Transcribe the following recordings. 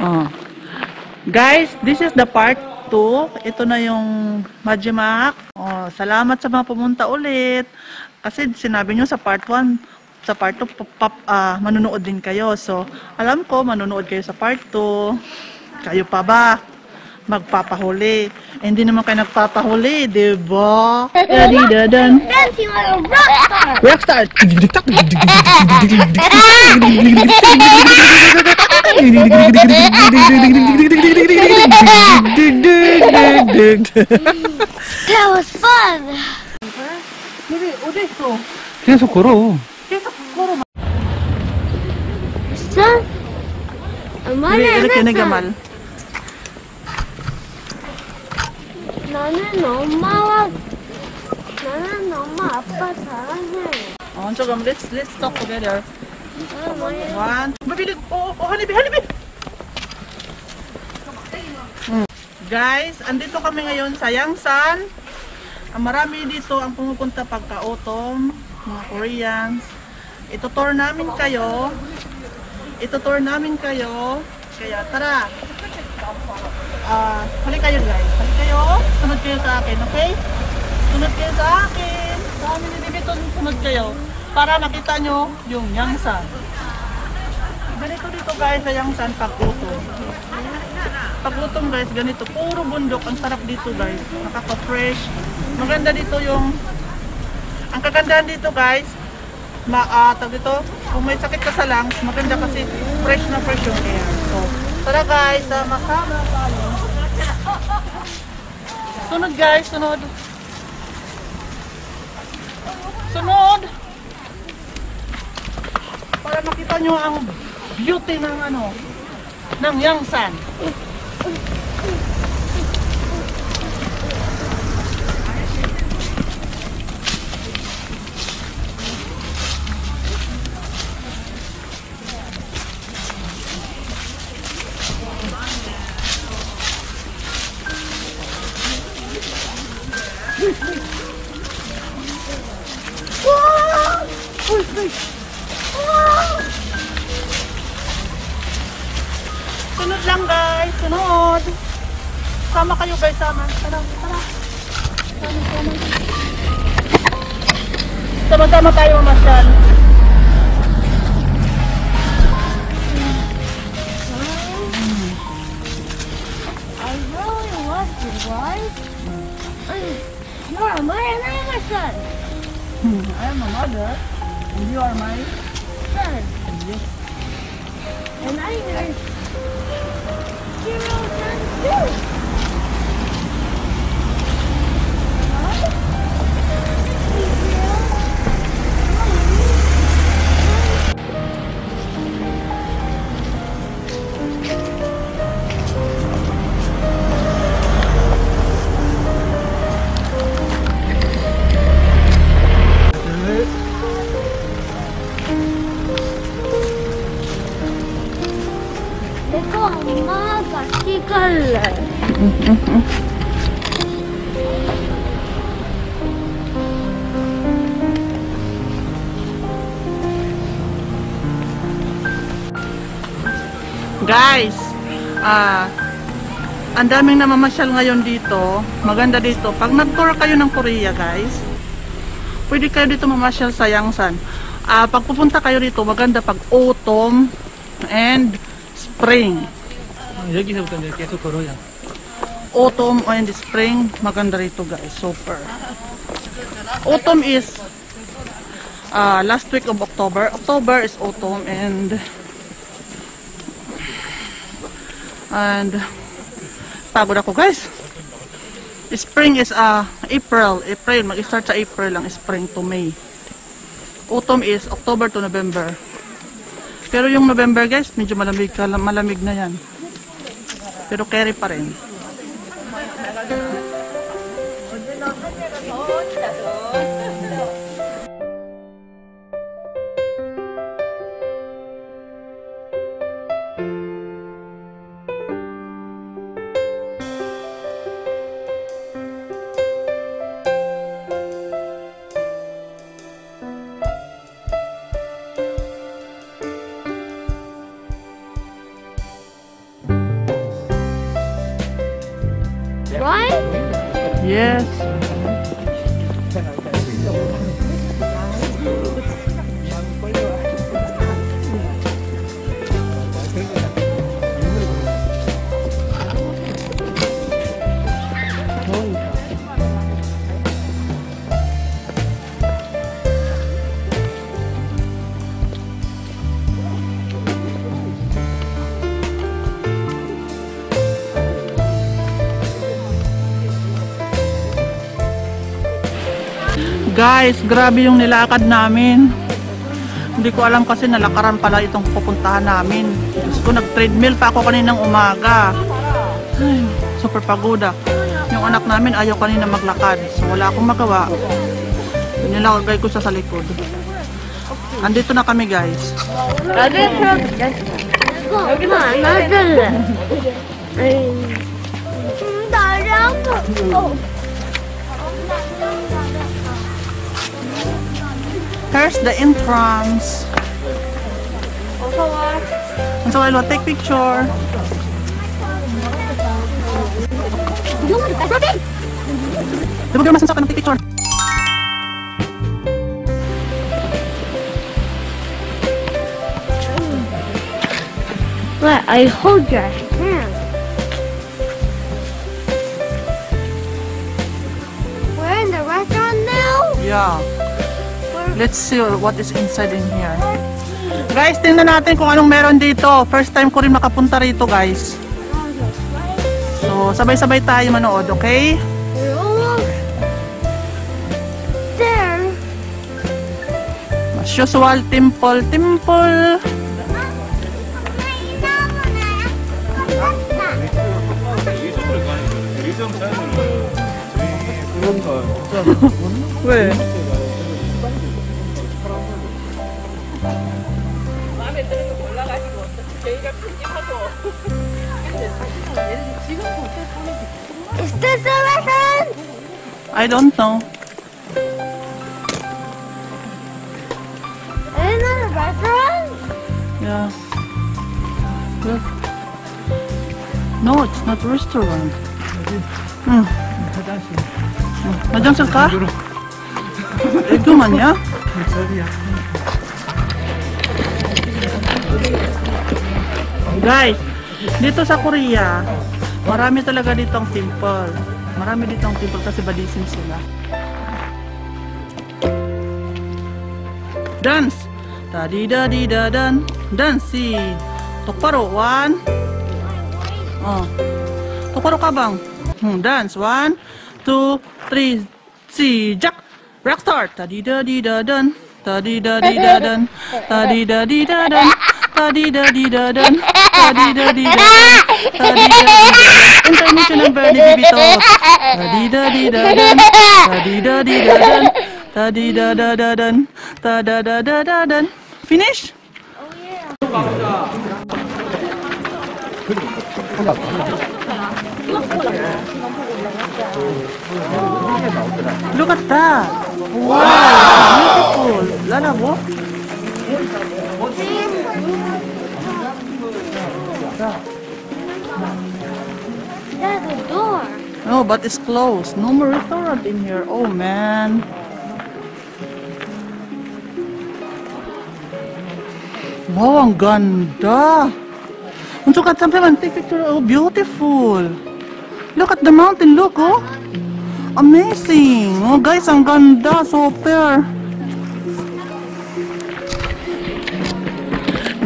Oh. Guys, this is the part 2. Ito na yung Majimak. Oh, salamat sa mga pumunta ulit. Kasi sinabi nyo sa part 1, sa part 2, manunood din kayo. So, alam ko, manunood kayo sa part 2. Kayo pa ba? Magpapahuli. Hindi naman kayo nagpapahuli, diba? Daddy, dadan. Dancing like a rockstar. Rockstar! That was fun. 계속 걸어. Son, 이렇게 내가말. 나는 엄마 아빠 사랑해. 조금 let's talk together. One, mabilis. Oh, halibi. Guys, andito kami ngayon sa Yangsan. Marami dito ang pumupunta pagka-autumn, mga Koreans. Itutour namin kayo. Kaya tara. Hali kayo guys. Hali kayo. Sunod kayo sa akin, okay? Sunod kayo sa akin. Sa amin ni Bibiton, sunod kayo. Para makita nyo yung Yangsan. Ganito dito guys sa Yangsan pag-autumn. Pag-autumn guys, ganito. Puro bundok. Ang sarap dito guys. Nakaka-fresh. Maganda dito yung... Ang kagandahan dito guys, dito, kung may sakit ka sa lungs, maganda kasi fresh na fresh yung air. So, tara guys, sama-sama tayo. Sunod guys, sunod. Para makita nyo ang beauty ng ng Yangsan. Sunod lang guys, sunod. Sama kayo guys, sama. Tara. Sama-sama tayo mamasyal. I really love you, right? You're a mother and I'm a son. I am a mother, and you are my Son. yes. And I'm your hero son too. 내가 엄마가 찍을래. Guys, ang daming namamasyal ngayon dito. Maganda dito. Pag nag-tour kayo ng Korea guys, pwede kayo dito mamasyal sa Yangsan. Pag pupunta kayo dito, maganda pag autumn and spring. 여기서부터 이제 계속 걸어요. Autumn and spring, maganda rito guys. Super. Autumn is last week of October. October is autumn and pagod ako guys. Spring is April. Mag-start sa April lang, spring to May. Autumn is October to November. Pero yung November guys, medyo malamig na yan. Pero carry pa rin. Yes. Guys, grabe yung nilakad namin. Hindi ko alam kasi nalakaran pala itong pupuntahan namin. Diyos ko, nag-treadmill pa ako kaninang umaga. Ay, super pagoda. Yung anak namin ayaw kanina maglakad. So wala akong magawa. Nilagay ko siya sa likod. Andito na kami, guys. Here's the entrance. So I'll take picture. Di ba girl, masansak ka ng take picture? Let I hold your hand. We're in the restaurant now? Yeah. Let's see what is inside in here. Guys, tingnan natin kung anong meron dito. First time ko rin makapunta rito, guys. So, sabay-sabay tayo manood, okay? We're almost there. As usual, temple. 왜? Is this a restaurant? I don't know. Is it a restaurant? Yeah. Look. No, it's not restaurant. 화장실 가? 애교만이야? Guys, dito sa Korea, marami talaga ditong temple. Marami ditong temple kasi Buddhism sila. Dance! Da-di-da-di-da-dan. Dance si Tokparo. 1. Oh. Tokparo ka bang? Dance. 1, 2, 3. Si Jack. Rock start. Da-di-da-di-da-dan. Da-di-da-di-da-dan. Da-di-da-di-da-dan. Da-di-da-di-da-dan. Da-di-da-di-da-dan. Da-di-da-di-da-dan. International Bernie Bibito. Da-di-da-di-da-dan. Da-di-da-di-da-dan. Da-di-da-da-da-dan. Da-da-da-da-da-dan. Finish? Oh yeah. Look at that. Wow, beautiful. Lalabo. There's a door. No, but it's closed. No more restaurant in here. Oh man. Wow, ang ganda. Look at something. Take picture. Oh, beautiful. Look at the mountain. Look, oh. Amazing. Oh, guys, ang ganda. Super.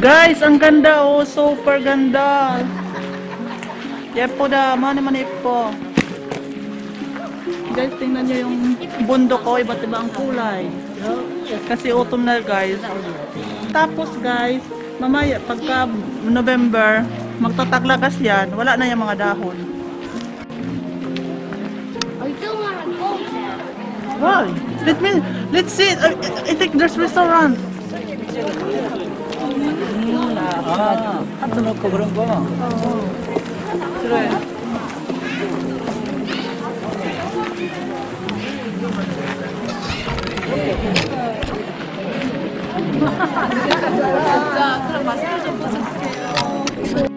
Guys, ang ganda. Oh, super ganda. Yepo da. Mani po. Guys, tingnan nyo yung bundok ko. Iba't iba ang kulay. Kasi autumn na, guys. Tapos, guys, mamaya, pagka November, magtataglagas yan. Wala na yung mga dahon. I don't want to go there. Why? Let's see. I think there's restaurant. 하트 넣고 그런 거. 그래. 자, 그럼 마스크 좀 벗어주세요.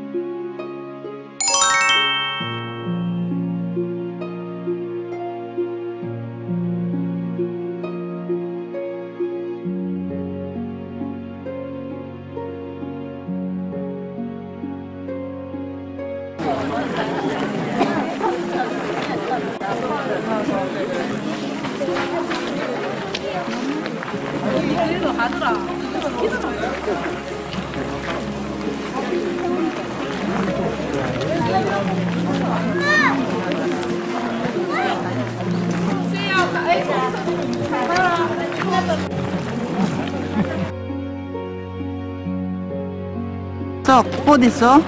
석, 어디 있어?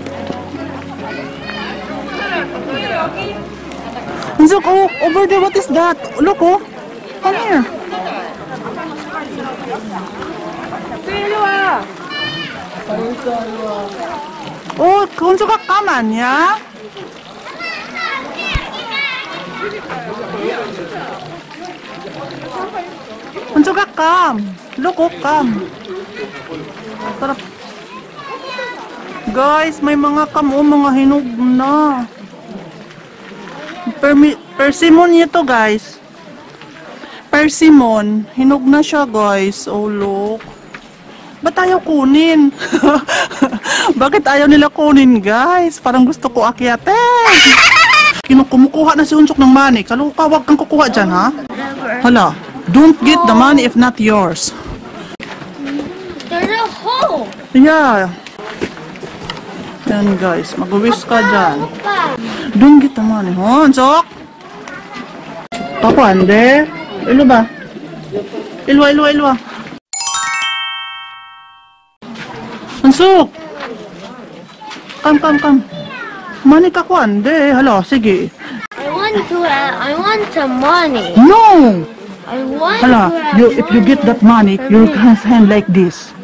은석, oh, over there, what is that? Look, oh. Come here. 어, 은석아 감 아니야? 은석아 감. Look, oh, 감. Sarap. Guys, may mga kamo, mga hinog na. Persimmon ito, guys. Persimmon. Hinog na siya, guys. Oh, look. Ba't ayaw kunin? Bakit ayaw nila kunin, guys? Parang gusto ko akyatin. Kumukuha na si Unsok ng money. Kaluka, wag kang kukuha dyan, ha? Hala. Don't get the money if not yours. There's a hole. Yeah. Yan guys, mag-wish ka dyan. Don't get the money. Oh, Unsok? Papa, ande? Ilo ba? Ilwa. Unsok! Come. Money ka ko, ande. Hala, sige. I want some money. No! I want Hala, if you get that money, your hand like this.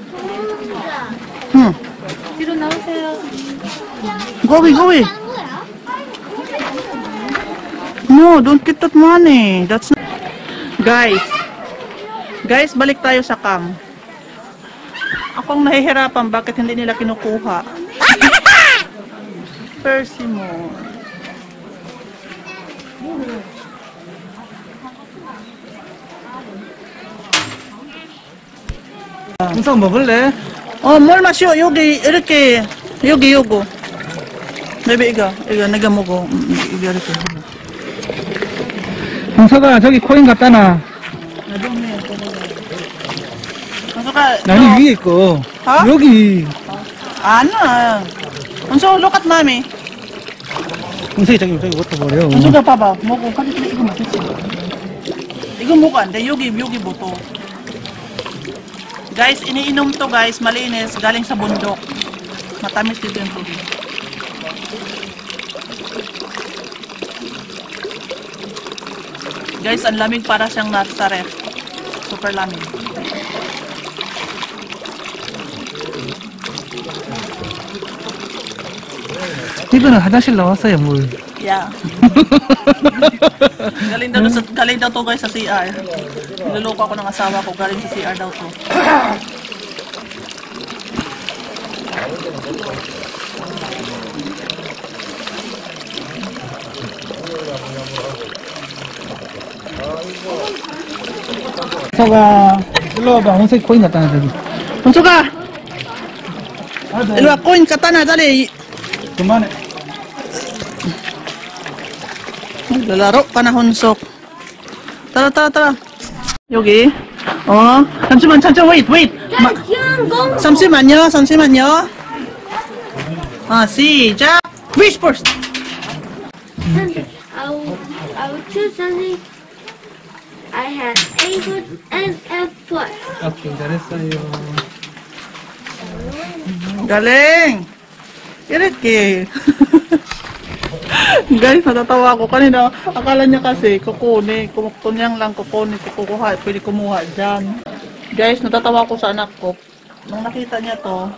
뒤로 나오세요. Go away. No, don't get that money. That's not... Guys, balik tayo sa cam. Akong nahihirapan, bakit hindi nila kinukuha? Persimmon. 은석 먹을래? 뭘 마셔? 여기 이렇게 요거. Baby, 이거 내가 먹어. 이거 이렇게. 은석아 저기 코인 갖다 놔. 은석아, 나는 위에 있고. 어? 여기. 아니야. 은석, look at mommy. 은석이 저기 갖다 버려. 은석아, 봐봐. 먹어. 빨리 이거 맛있지. 이거 먹어 안 돼. 여기 뭐 또. Guys, iniinom to guys. Malinis. Galing sa bundok. Matamis dito yung tubig. Guys, ang lamig para siyang nasa ref. Super lamig. 이거는 화장실 나왔어요 물. Yeah. galing daw to guys sa CR. Niloloko ako ng asawa ko. Galing sa CR daw to. 은석아 일로 와봐. 은석이 코인 갖다 놔 저기. Unsuka! Ilwa, coin katana, dali. 그만해. Lalaro ka na, Hunsok. Tara. Yogi. 잠시만, wait. 잠시만요. 시작. Wish first. I will choose something. I had A good and F plus. 오케이 잘했어요. Galing. Irik. Guys, natatawa ako. Kanina, akala niya kasi kukunin. Kunyang lang kukunin. Pwede kumuha dyan. Guys, natatawa ko sa anak ko. Nung nakita niya to,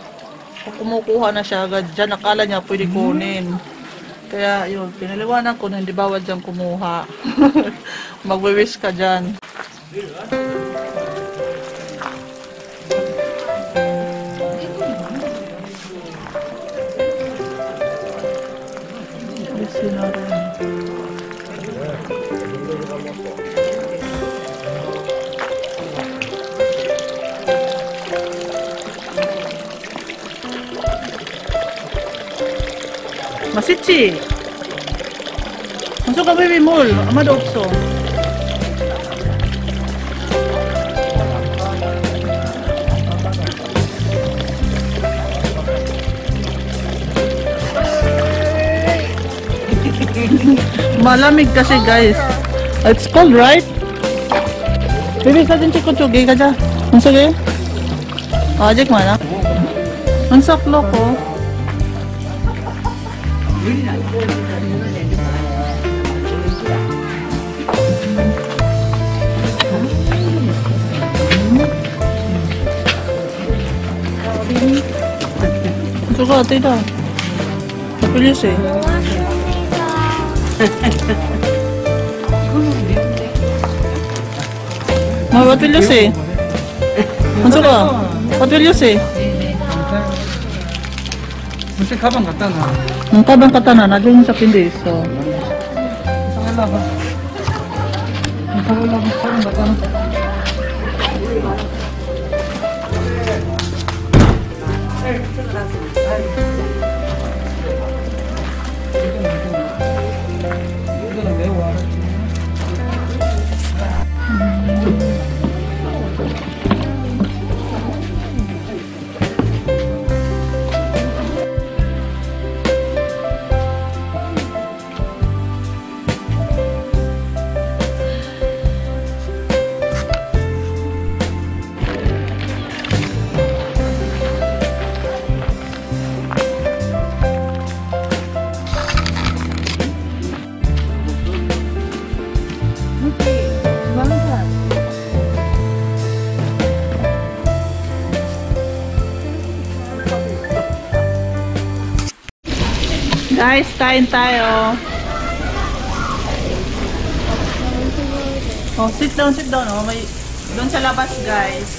kumukuha na siya agad dyan. Akala niya pwede kunin. Kaya yun, pinaliwanan ko na hindi bawal dyan kumuha. Magwi-wish ka dyan. 맛있지? 한수가 베이비 물 아무도 없어. Malamig kasi guys. It's cold, right? Baby, sa din ko gay ka dyan. Ang sige? Ajik mana? Ang saklo ko. Suka, tita. Napilis eh. Mapatilis eh. Ang suka? Patilis eh. 무슨 가방 갖다 놔. Ang kabang katana, nandun sa pindis. So, 이상하려고. 이상하려고 가방 갖다 놔. 이거는 매워 알았지? guys, kain tayo. Oh, sit down, sit down. Oh, may doon sa labas, guys.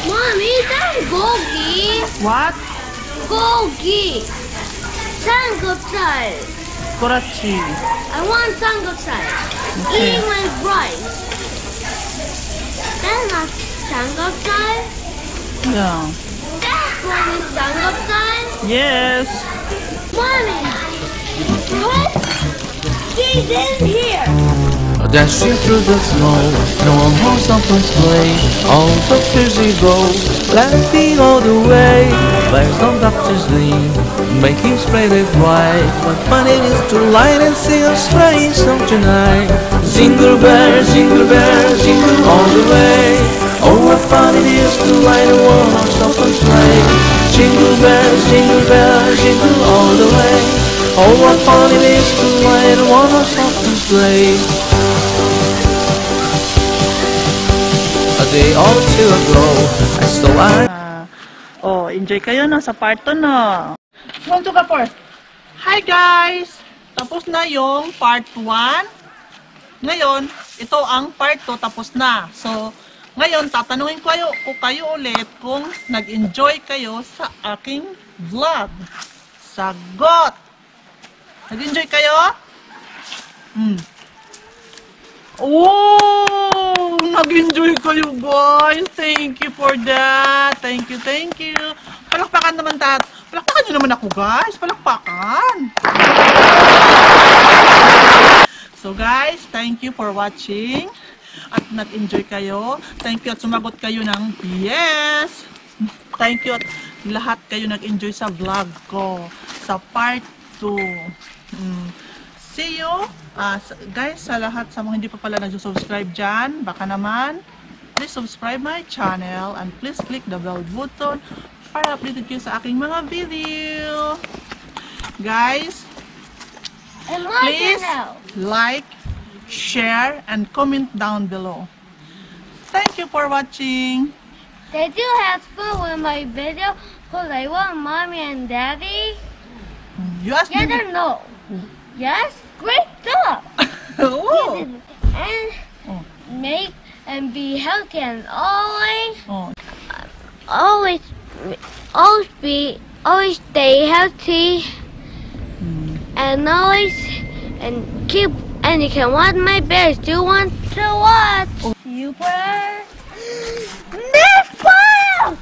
Mommy, that's gogi. What? Gogi. Samgyeopsal. Kurachi. I want samgyeopsal. Okay. Eating with rice. That's not samgyeopsal. Yeah. That's what is samgyeopsal. Yes. Mommy, what? She's in here. Dashing through the snow, no one holds up a sleigh. All the fizzy go, laughing all the way. Bells on doctor's leave, making spread it bright. What fun it is to light and sing a sleigh song tonight. Jingle bells, jingle all the way. Oh, what fun it is to ride a one-horse open sleigh. Jingle bells, jingle all the way. Oh, what fun it is to ride a one-horse open sleigh. A day or two ago, I saw Oh, enjoy kayo no sa part 2 no. One to kapor. Hi guys! Tapos na yung part 1. Ngayon, ito ang part 2 tapos na. So, ngayon tatanungin ko kayo ulit kung nag-enjoy kayo sa aking vlog. Sagot! Nag-enjoy kayo? Oh, nag-enjoy kayo guys. Thank you for that. Thank you. Palakpakan naman palakpakan nyo naman ako guys. Palakpakan. So guys, thank you for watching. At nag-enjoy kayo. Thank you at sumagot kayo ng yes. Thank you at lahat kayo nag-enjoy sa vlog ko. Sa part 2. See you. Guys, sa lahat sa mga hindi pa pala nag-subscribe dyan, baka naman, please subscribe my channel and please click the bell button para updated kayo sa aking mga video. Guys, And my please channel. like, share, and comment down below. Thank you for watching. Did you have fun with my video? Because I want mommy and daddy. You asked Yes me. or no? Yes? Great job! Oh. And Oh. make and be healthy and always, Oh. always, always stay healthy and always, and keep And you can watch my bears. Do you want to watch? Super Miss Park!